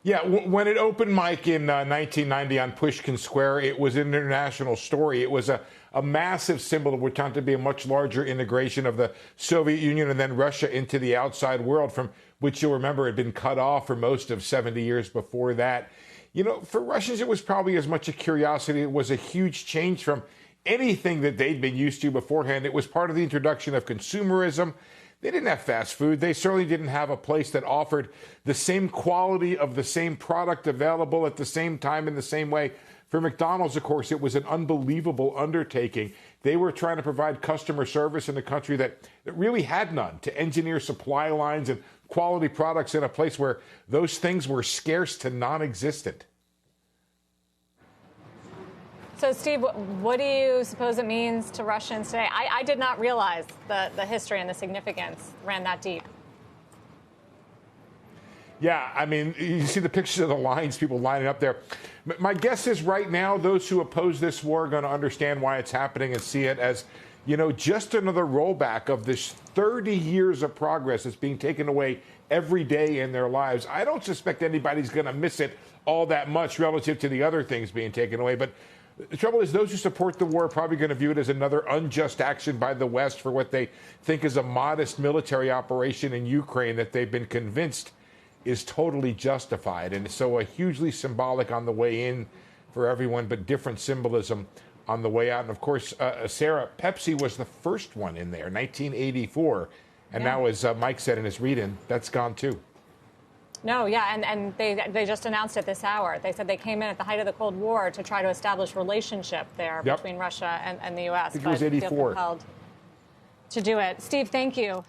Yeah, when it opened, Mike, in 1990 on Pushkin Square, it was an international story. It was a massive symbol of what turned to be a much larger integration of the Soviet Union and then Russia into the outside world, from which you'll remember had been cut off for most of 70 years before that. You know, for Russians, it was probably as much a curiosity. It was a huge change from anything that they'd been used to beforehand. It was part of the introduction of consumerism. They didn't have fast food. They certainly didn't have a place that offered the same quality of the same product available at the same time in the same way. For McDonald's, of course, it was an unbelievable undertaking. They were trying to provide customer service in a country that really had none, to engineer supply lines and quality products in a place where those things were scarce to non-existent. So, Steve, what do you suppose it means to Russians today? I did not realize the history and the significance ran that deep. Yeah, I mean, you see the pictures of the lines, people lining up there. My guess is right now, those who oppose this war are going to understand why it's happening and see it as, you know, just another rollback of this 30 years of progress that's being taken away every day in their lives. I don't suspect anybody's going to miss it all that much relative to the other things being taken away, but the trouble is those who support the war are probably going to view it as another unjust action by the West for what they think is a modest military operation in Ukraine that they've been convinced is totally justified. And so a hugely symbolic on the way in for everyone, but different symbolism on the way out. And of course, Sarah, Pepsi was the first one in there, 1984. And now, as Mike said in his read-in, that's gone too. No, yeah, and they just announced it this hour. They said they came in at the height of the Cold War to try to establish relationship there between Russia and the U.S. I think it was 84. Feel compelled to do it. Steve, thank you.